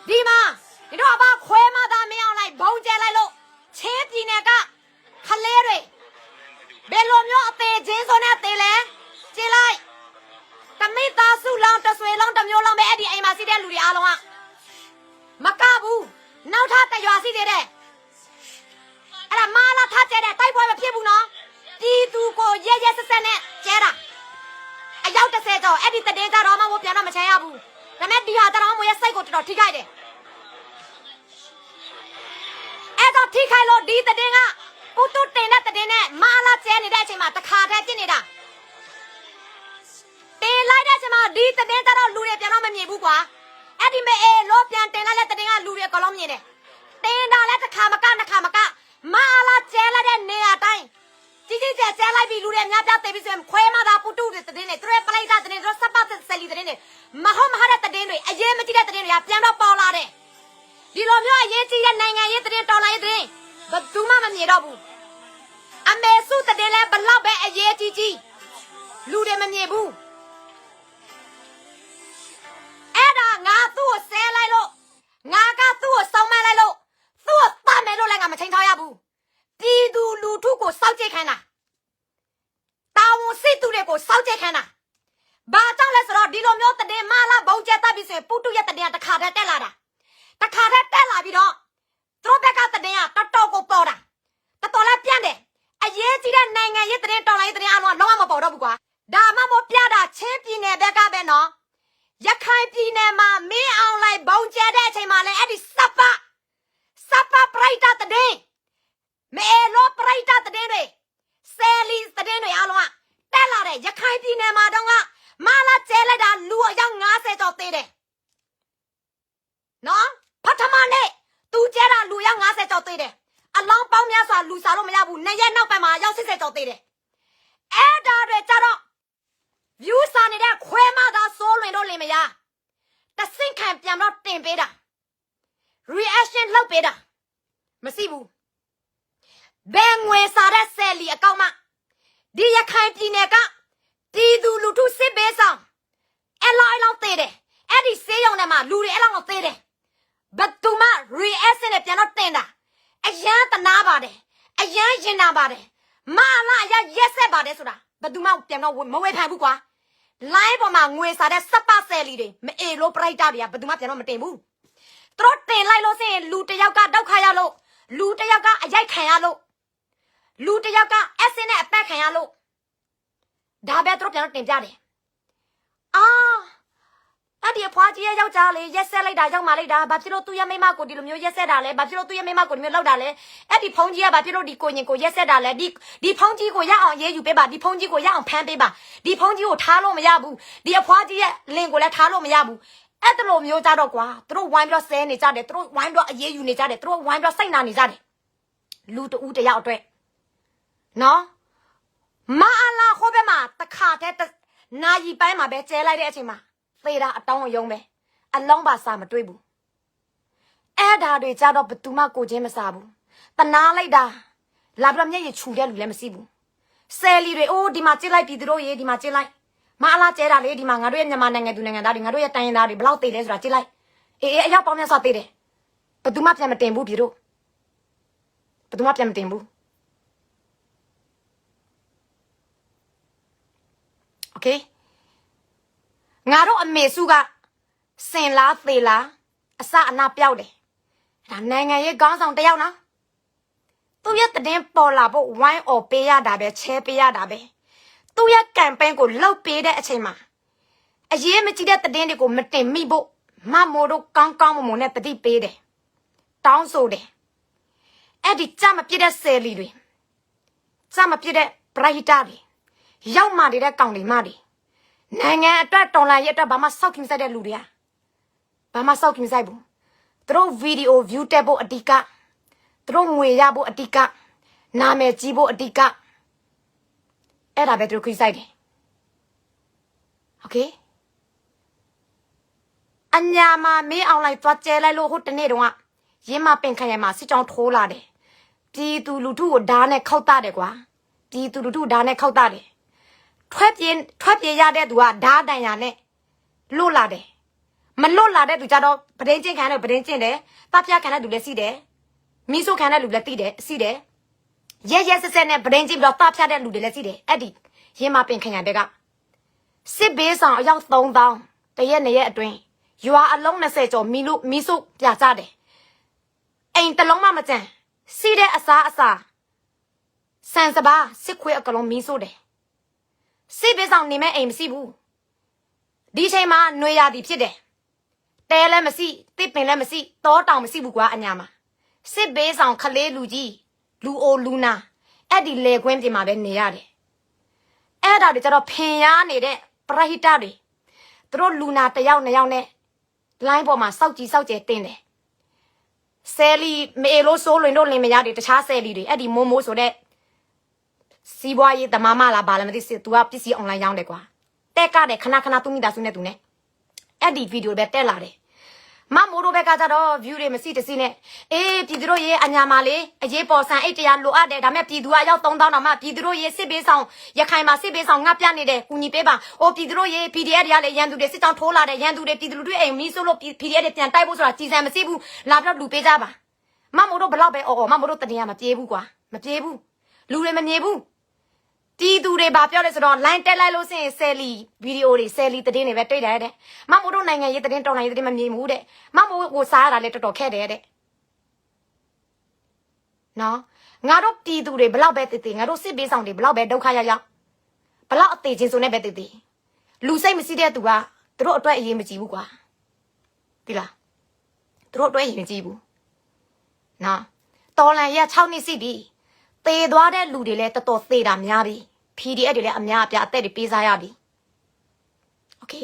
ဒီမှာဒီတော့အဘခွဲမသားမင်းအောင်လိုက်ဘုံကျဲလိုက်လို့ချင်းပြည်နယ်ကခလဲတွေဘယ်လိုမျိုးအသေးချင်းဆိုနဲ့သေးလဲကျင်းလိုက်တမိသားစုလောင်းတဆွေလောင်းတစ်မျိုးလောင်းပဲအဲ့ဒီအိမ်မှာရှိတဲ့လူတွေအားလုံးကမကဘူးနောက်ထပ်တရွာရှိသေးတယ်အဲ့ဒါမာလာထားကျဲတဲ့တိုက်ပွဲမဖြစ်ဘူးနော်ဒီသူကိုရဲရဲဆက်ဆက်နဲ့ကျဲတာအယောက်30ကျော်အဲ့ဒီတည်င်းကြတော့မှမပြန်တော့မချမ်းရဘူးဒါမဲ့ဒီဟာတတော်မရဲ့စိတ်ကိုတော်တော်ထိခိုက်တယ်အဲ့တော့ထိခိုက်လို့ဒီတည်င်းကပူတုတင်တဲ့တည်င်းနဲ့မာလာကျဲနေတဲ့အချိန်မှာတခါတည်းပြစ်နေတာတင်လိုက်တဲ့အချိန်မှာဒီတည်င်းကြတော့လူတွေပြန်တော့မမြင်ဘူးကွာအဲ့ဒီမဲ့လို့ပြန်တင်လိုက်တဲ့တည်င်းကလူတွေကလုံးမြင်တယ်တင်တာလည်းတစ်ခါမကနှစ်ခါမကမာလာကျဲလိုက်တဲ့နေရာတိုင်းကြီးကြီးကျယ်ကျဲလိုက်ပြီလူတွေအများပြသေးပြီဆိုရင်ခွဲမသာပူတုတဲ့တည်င်းတွေသူတို့ပလိုက်တာတည်င်းတွေစပတ်ဆယ်လီတည်င်းတွေမဟုတ်မဟာတဲ့တည်င်းတွေအရေးမကြီးတဲ့တည်င်းတွေကပြန်တော့ပေါ်လာတယ်ဒီလိုမျိုးအရေးကြီးတဲ့နိုင်ငံရေးတည်င်းတော်လိုင်းတည်င်းဘယ်သူမှမမြင်တော့ဘူးအမေစုတည်င်းလည်းဘလောက်ပဲအရေးကြီးလူတွေမမြင်ဘူးအဲ့ဒါငါသူ့ကိုဆဲလိုက်လို့ငါကသူ့ကိုစောင်းမလိုက်လို့သူ့ကိုတတ်မယ်လို့လည်းငါမချိန်ထားရဘူးပြည်သူလူထုကိုစောက်ကြိတ်ခိုင်းတာတာဝန်စစ်သူတွေကိုစောက်ကြိတ်ခိုင်းတာဘာကြောင့်လဲဆိုတော့ဒီလိုမျိုးတည်င်းမလာဘုံကျက်တက်ပြီးဆိုရင်ပုတုရဲ့တည်င်းတခါတည်းတက်လာတာတခါတည်းတက်လာပြီးတော့သူတို့ဘက်ကတည်င်းကတော်ကိုပေါ်တာတော်လည်းပြန့်တယ်အရေးကြီးတဲ့နိုင်ငံရေးတည်င်းတော်လိုင်းတည်င်းအလုံးကလုံးဝမပေါ်တော့ဘူးကွာဒါမှမဟုတ်ပြတာချင်းပြည်နယ်ဘက်ကပဲနော်ရခိုင်ပြည်နယ်မှာမင်းအောင်လိုက်ဘုံကျဲတဲ့အချိန်မှာလည်းအဲ့ဒီစပပရိုက်တာတည်င်းမဲလို့ပရိုက်တာတည်င်းတွေဆယ်လီတည်င်းတွေအလုံးကတက်လာတဲ့ရခိုင်ပြည်နယ်မှာတော့ကမလာကျဲလိုက်တာလူအယောက်90ကျော်သေးတယ်နော်ပထမနေ့သူကျဲတာလူအယောက်90ကျော်သေးတယ်အလောင်းပေါင်းများစွာလူစားလို့မရဘူးနှစ်ရက်နောက်ပိုင်းမှာရောက်80ကျော်သေးတယ်အဲ့ဒါတွေကြတော့ view စာနေတဲ့ခွဲမသာစိုးလွင်တော့လင်မရတဆင့်ခံပြန်တော့တင်ပေးတာ reaction လုပ်ပေးတာမရှိဘူးဘယ်ငွေစားတဲ့ဆယ်လီအကောင့်မှဒီရခိုင်ပြည်နယ်ကပြည်သူလူထုစစ်ဘေးဆောင်အဲ့လောက်သေးတယ်အဲ့ဒီဆေးရုံထဲမှာလူတွေအဲ့လောက်သေးတယ်ဘယ်သူမှ reaction နဲ့ပြန်တော့တင်တာအရန်တနာပါတယ်အရန်ရင်နာပါတယ်မလာရရက်ဆက်ပါတယ်ဆိုတာဘယ်သူမှပြန်တော့မဝေဖန်ဘူးကွာ line ပေါ်မှာငွေစားတဲ့စပဆယ်လီတွေမအေလို့ပရိုက်တာတွေကဘယ်သူမှပြန်တော့မတင်ဘူးသူတို့တင်လိုက်လို့ဆိုရင်လူတစ်ယောက်ကတောက်ခါရလို့လူတစ်ယောက်ကအရိုက်ခံရလို့လူတစ်ယောက်ကအဆင်းနဲ့အပတ်ခံရလို့ဒါပဲသူတို့ပြန်တော့တင်ပြတယ်အဲ့ဒီအဖွားကြီးရဲ့ယောက်ျားလေးရက်ဆက်လိုက်တာရောက်မှလိုက်တာဘာဖြစ်လို့သူ့ရဲ့မိမကိုဒီလိုမျိုးရက်ဆက်တာလဲဘာဖြစ်လို့သူ့ရဲ့မိမကိုဒီမျိုးလောက်တာလဲအဲ့ဒီဖုန်းကြီးကဘာဖြစ်လို့ဒီကိုရင်ကိုရက်ဆက်တာလဲဒီဖုန်းကြီးကိုရအောင်ရေးယူပေးပါဒီဖုန်းကြီးကိုရအောင်ဖမ်းပေးပါဒီဖုန်းကြီးကိုထားလို့မရဘူးဒီအဖွားကြီးရဲ့လင်ကိုလည်းထားလို့မရဘူးအဲ့တလိုမျိုးကြတော့ကွာသူတို့ဝိုင်းပြီးတော့ဆဲနေကြတယ်သူတို့ဝိုင်းပြီးတော့အရေးယူနေကြတယ်သူတို့ဝိုင်းပြီးတော့စိတ်နာနေကြတယ်လူတူတယောက်အတွက်နော်မအလာခိုးပဲမှာတခါတည်းနာယီပိုင်းမှာပဲကျဲလိုက်တဲ့အချိန်မှာသေတာအတောင်းအယုံပဲအလောင်းပါစာမတွေ့ဘူးအဲ့ဒါတွေကြတော့ဘသူမှကိုချင်းမစားဘူးတနာလိုက်တာလာပြမျက်ရည်ခြူတဲ့လူလည်းမရှိဘူးဆယ်လီတွေအိုးဒီမှာကြည့်လိုက်ပြီသူတို့ရေဒီမှာကြည့်လိုက်မအလားကျဲတာလေဒီမှာငါတို့ရဲ့မြန်မာနိုင်ငံသူနိုင်ငံသားတွေငါတို့ရဲ့တိုင်းရင်းသားတွေဘလောက်သေးလဲဆိုတာကြည့်လိုက်အေးအရောက်ပေါင်းများစွာသေးတယ်ဘသူမှပြန်မတင်ဘူးပြီတို့ဘသူမှပြန်မတင်ဘူးโอเคငါတို့အမေစုကစင်လားသေလားအစအနာပြောက်တယ်ဒါနိုင်ငံရေးခေါင်းဆောင်တယောက်နော်သူရဲ့တည်င်းပေါ်လာဖို့ဝိုင်းအော်ပေးရတာပဲချဲပေးရတာပဲသူရဲ့ကမ်ပိန်းကိုလှုပ်ပေးတဲ့အချိန်မှာအရေးမကြီးတဲ့တည်င်းတွေကိုမတင်မိဖို့မမိုးတို့ကောင်းကောင်းမွန်နဲ့တတိပေးတယ်တောင်းဆိုတယ်အဲ့ဒီကြမပြစ်တဲ့ဆယ်လီတွေကြမပြစ်တဲ့ပရိုက်တာတွေရောက်မှနေတဲ့ကောင်တွေမတွေနိုင်ငံအတွက်တော်လှန်ရေးအတွက်ဘာမှစောက်ခင်ဆိုင်တဲ့လူတွေကဘာမှစောက်ခင်ဆိုင်ဘူးသူတို့ဗီဒီယို view တက်ဖို့အဓိကသူတို့ငွေရဖို့အဓိကနာမည်ကြီးဖို့အဓိကအဲ့ဒါပဲသူတို့ခင်ဆိုင်တယ်โอเคအညာမှာမင်းအောင်လိုက်သွားကျဲလိုက်လို့ဟိုတနေ့တုန်းကရင်းမပင်ခရိုင်မှာစစ်ကြောင်းထိုးလာတယ်ပြည်သူလူထုကိုဓာတ်နဲ့ခောက်တာတယ်ကွာပြည်သူလူထုဓာတ်နဲ့ခောက်တာတယ်ထွက်ပြေးရတဲ့သူကဓာတ်တန်ရနဲ့လွတ်လာတယ် မလွတ်လာတဲ့သူကြတော့ပဒင်းချင်းခံတယ်ပဒင်းချင်းတယ်တပ်ပြခံတဲ့လူလည်းစီတယ်မီးဆိုးခံတဲ့လူလည်းတိတယ်စီတယ်ရဲဆက်ဆက်နဲ့ပဒင်းချင်းပြီးတော့တပ်ပြတဲ့လူတွေလည်းစီတယ်အဲ့ဒီရင်းမပင်ခရံတဲ့ကစစ်ဘေးဆောင်အယောက်3000တရက်2ရက်အတွင်းရွာအလုံး20ကျော်မီးဆိုးပြကြတယ်အိမ်တလုံးမှမကြံစီတဲ့အစားဆန်စပါးစစ်ခွေးအကလုံးမီးဆိုးတယ်စစ်ဘေးဆောင်နေမဲ့အိမ်မရှိဘူးဒီချိန်မှာຫນွေရသည်ဖြစ်တယ်တဲလည်းမရှိတစ်ပင်လည်းမရှိတောတောင်မရှိဘူးကွာအညာမှာစစ်ဘေးဆောင်ခလေးလူကြီးလူအိုလူနာအဲ့ဒီလေခွင်းပြင်မှာပဲနေရတယ်အဲ့ဒါတွေကျတော့ဖင်ရနေတဲ့ပရဟိတတွေသူတို့လူနာတစ်ယောက်2ယောက်နဲ့လိုင်းပေါ်မှာစောက်ကြည့်တင်တယ်ဆယ်လီမေလို့ဆိုးလွင်တို့လင်မရတွေတခြားဆယ်လီတွေအဲ့ဒီမိုးဆိုတဲ့စီးပွားရေးတမမလားဘာလဲမသိသူကပစ္စည်းအွန်လိုင်းရောင်းတယ်ကွာတက်ကားတယ်ခဏသူမိသားစုနဲ့သူနဲ့အဲ့ဒီဗီဒီယိုပဲတက်လာတယ်မမိုးတို့ဘက်ကကြတော့ view တွေမရှိတစီနဲ့အေးပြည်သူတို့ရေအညာမာလေးအရေးပေါ်ဆန်အိတ်တရားလိုအပ်တယ်ဒါမဲ့ပြည်သူကရောက်3000တောင်မှပြည်သူတို့ရေစစ်ပေးဆောင်ရခိုင်မှာစစ်ပေးဆောင်ငှက်ပြနေတယ်ကူညီပေးပါအိုးပြည်သူတို့ရေ PDF တွေကလည်းရန်သူတွေစစ်တောင်းထိုးလာတယ်ရန်သူတွေပြည်သူတွေအိမ်မီးဆိုးလို့ PDF တွေပြန်တိုက်ဖို့ဆိုတာကြီးစံမရှိဘူးလာပြီးတော့လူပေးကြပါမမိုးတို့ဘလောက်ပဲအော်မမိုးတို့တတင်ရမပြေးဘူးကွာမပြေးဘူးလူတွေမမြင်ဘူးတီးသူတွေဘာပြောလဲဆိုတော့ line တက်လိုက်လို့စင်ဆယ်လီဗီဒီယိုတွေဆယ်လီသတင်းတွေပဲတွေ့တယ်တဲ့မမိုးတို့နိုင်ငံရေးသတင်းတော်နိုင်ငံရေးသတင်းမမြင်ဘူးတဲ့မမိုးကိုစားရတာလည်းတော်တော်ခက်တယ်တဲ့နော်ငါတို့တီးသူတွေဘလောက်ပဲတည်တည်ငါတို့စစ်ပေးဆောင်တွေဘလောက်ပဲဒုက္ခရောက်ဘလောက်အသေးချင်းစုံနဲ့ပဲတည်တည်လူစိတ်မရှိတဲ့သူကသူတို့အတွက်အရေးမကြီးဘူးကွာဒီလားသူတို့အတွက်အရေးမကြီးဘူးနော်တော်လန်ရ6နှစ်ရှိပြီသေသွားတဲ့လူတွေလည်းတော်တော်သေတာများပြီ PDF တွေလည်းအများအပြားအသက်တွေပေးစားရပြီโอเค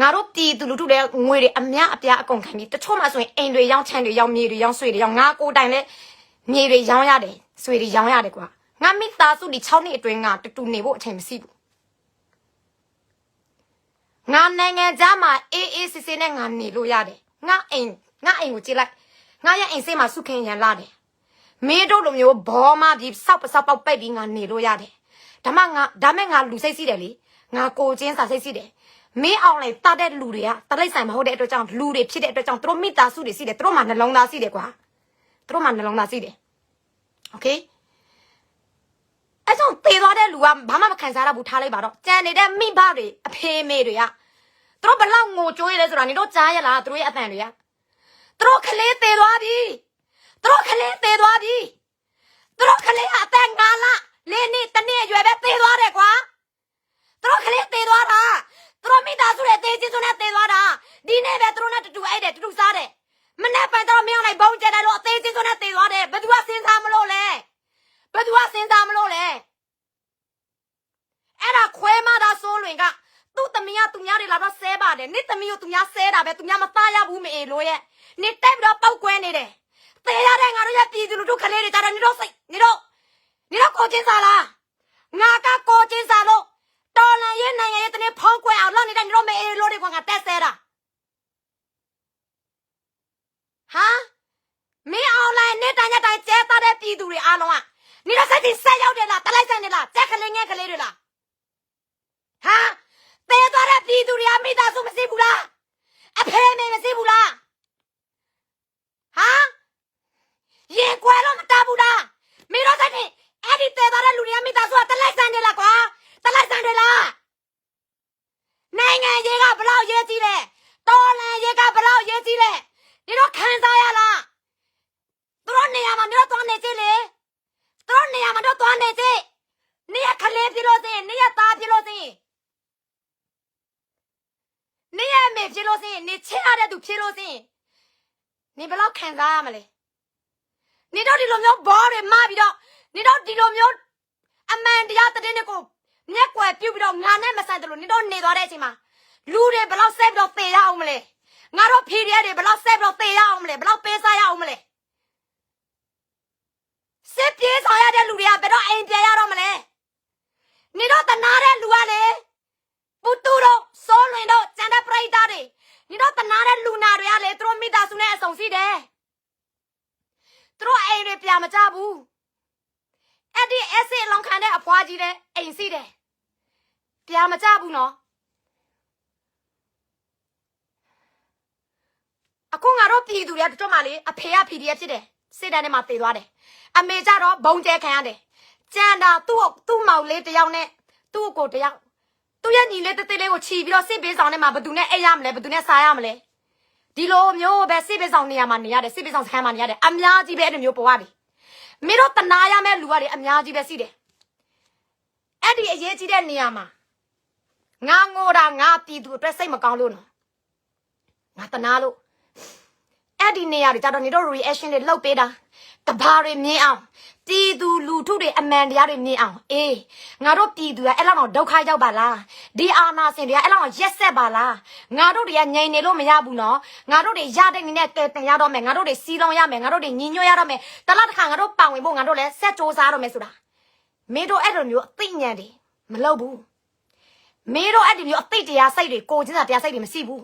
ငါတို့ပြည်သူလူထုလည်းငွေတွေအများအပြားအကုန်ခံပြီးတချို့မှဆိုရင်အိမ်တွေရောင်းချမ်းတွေရောင်းမြေတွေရောင်းဆွေတွေရောင်းငါကိုတိုင်လည်းမြေတွေရောင်းရတယ်ဆွေတွေရောင်းရတယ်ကွာငါမိသားစုဒီ6နှစ်အတွင်းကတူနေဖို့အချိန်မရှိဘူးငါနိုင်ငံသားမှာအေးစစ်နဲ့ငါနေလို့ရတယ်ငါအိမ်ကိုကြည့်လိုက်ငါရဲ့အိမ်စိတ်မှာစုခင်ရန်လာတယ်မင်းတို့လိုမျိုးဘောမပြီးစောက်ပေါက်ပိတ်ပြီးငါနေလို့ရတယ်ဒါမဲ့ငါလူစိတ်စီးတယ်လေငါကိုချင်းစာစိတ်စီးတယ်မင်းအောင်လိုက်တတ်တဲ့လူတွေကတလိမ့်ဆိုင်မဟုတ်တဲ့အတွက်ကြောင့်လူတွေဖြစ်တဲ့အတွက်ကြောင့်သူတို့မိသားစုတွေစီးတယ်သူတို့မှနှလုံးသားစီးတယ်ကွာသူတို့မှနှလုံးသားစီးတယ်โอเคအဲ့ကြောင့်သေသွားတဲ့လူကဘာမှမခံစားရဘူးထားလိုက်ပါတော့ကြံနေတဲ့မိဘတွေအဖေမေတွေကသူတို့ဘလောက်ငိုကြွေးလဲဆိုတာနေတော့ကြားရလားသူတို့ရဲ့အတန်တွေကသူတို့ကလေးသေသွားပြီသူတို့ကလေးသေသွားပြီသူတို့ကလေးအသက်9လလေးနှစ်တစ်နှစ်အရွယ်ပဲသေသွားတယ်ကွာသူတို့ကလေးသေသွားတာသူတို့မိသားစုတွေသေချင်းစုနဲ့သေသွားတာဒီနေ့ပဲသူတို့နဲ့တူအိတ်တယ်တူစားတယ်မနေ့ပိုင်းတော့မင်းအောင်လိုက်ဘုံကျတယ်လို့အသေးချင်းစုနဲ့သေသွားတယ်ဘယ်သူကစဉ်းစားမလို့လဲဘယ်သူကစဉ်းစားမလို့လဲအဲ့ဒါခွဲမတာစိုးလွင်ကသူ့သမီးကသူများတွေလာတော့ဆဲပါတယ်နေ့သမီးကိုသူများဆဲတာပဲသူများမသားရဘူးမေလို့ရဲ့နေတက်ပြီးတော့ပောက်ကွဲနေတယ်သေရတဲ့ငါတို့ရဲ့ပြည်သူလူထုကလေးတွေကြတော့နေတော့စိတ်နေတော့ကိုချင်းစားလားငါကကိုချင်းစားလို့တော်လန်ရဲ့နိုင်ငံရဲ့တနေ့ဖုံးကွယ်အောင်လုပ်နေတဲ့နေတော့မေလို့တွေကငါတက်ဆဲတာဟာမင်းအွန်လိုင်းနေတိုင်းကျဲသားတဲ့ပြည်သူတွေအားလုံးကနေတော့စိတ်ကြီးဆက်ရောက်တယ်လားတလိုက်ဆိုင်တယ်လားကြက်ကလေးငယ်ကလေးတွေလားဟာသေသွားတဲ့ပြည်သူတွေကမိသားစုမရှိဘူးလားအဖေမေမရှိဘူးလားဟာရင်ကွယ်လို့မတဘူးလားမင်းတို့စိတ်ကြီးအဲ့ဒီသေသွားတဲ့လူတွေကမိသားစုကတလိုက်ဆိုင်တယ်လားကွာတလိုက်ဆိုင်တယ်လားနိုင်ငံရေးကဘလောက်ရေးကြည့်လဲတော်လန်ရေးကဘလောက်ရေးကြည့်လဲဒီတော့ခံစားရလားသူတို့နေရာမှာမျိုးသွားနေကြလေသူတို့နေရာမှာတော့သွားနေကြနေရခလေးပြလို့စင်နေရသားပြလို့စင်နေရမေပြလို့စင်နေချစ်ရတဲ့သူပြလို့စင်နေဘလောက်ခံစားရမလဲနေတော့ဒီလိုမျိုးဘောတွေမပြီးတော့နေတော့ဒီလိုမျိုးအမှန်တရားတည်တဲ့ကိုမျက်ကွယ်ပြုတ်ပြီးတော့ငါနဲ့မဆန်တယ်လို့နေတော့နေသွားတဲ့အချိန်မှာလူတွေဘလောက်ဆက်ပြီးတော့သေရအောင်မလဲငါတို့ဖီရီတွေဘလောက်ဆက်ပြီးတော့သေရအောင်မလဲဘလောက်ပေးစားရအောင်မလဲစစ်ပြေးဆောင်ရတဲ့လူတွေကဘယ်တော့အိမ်ပြန်ရတော့မလဲနေတော့တနာတဲ့လူကလေပူတူတို့စိုးလွင်တို့ကျန်တဲ့ပရိသတ်တွေနေတော့တနာတဲ့လူနာတွေကလေသူတို့မိသားစုနဲ့အဆုံရှိတယ်သူတို့အိမ်တွေပြန်မကြဘူးအဲ့ဒီအစစ်လောင်ခံတဲ့အဖွားကြီးတဲ့အိမ်ရှိတယ်ပြန်မကြဘူးနော် အခုငါတို့ပြည်သူတွေကတို့မှလေအဖေက PDF ဖြစ်တယ်စစ်တမ်းထဲမှာတည်သွားတယ်အမေကြတော့ဘုံကျဲခံရတယ်ကြံတာသူ့မောင်လေးတယောက်နဲ့သူ့ကိုတယောက်သူ့ရဲ့ညီလေးတသေးလေးကိုခြီးပြီးတော့စစ်ပေးဆောင်ထဲမှာဘယ်သူနဲ့အိပ်ရမလဲဘယ်သူနဲ့စားရမလဲဒီလိုမျိုးပဲစစ်ပေးဆောင်နေရမှာနေရတယ်စစ်ပေးဆောင်စခန်းမှာနေရတယ်အများကြီးပဲအဲ့လိုမျိုးပေါ်ရတယ်မင်းတို့တနာရမယ့်လူတွေအများကြီးပဲရှိတယ်အဲ့ဒီအရေးကြီးတဲ့နေရာမှာငါငိုတာငါပြည်သူအတွက်စိတ်မကောင်းလို့နော်ငါတနာလို့အဲ့ဒီနေရာတွေကြတော့နေတို့ reaction တွေလုပ်ပေးတာတဘာတွေမြင်အောင်ပြည်သူလူထုတွေအမှန်တရားတွေမြင်အောင်အေးငါတို့ပြည်သူကအဲ့လောက်တော့ဒုက္ခရောက်ပါလားဒီအာနာစင်တွေကအဲ့လောက်ရက်ဆက်ပါလားငါတို့တွေကငြိမ်နေလို့မရဘူးနော်ငါတို့တွေရတဲ့နည်းနဲ့ကဲတင်ရတော့မယ်ငါတို့တွေစီးလောင်းရမယ်ငါတို့တွေညီညွတ်ရတော့မယ်တလားတစ်ခါငါတို့ပန်ဝင်ဖို့ငါတို့လည်းဆက်စ조사ရတော့မယ်ဆိုတာမင်းတို့အဲ့လိုမျိုးအသိဉာဏ်တွေမလုပ်ဘူးမင်းတို့အဲ့ဒီမျိုးအသိတရားစိတ်တွေကိုချင်းစာတရားစိတ်တွေမရှိဘူး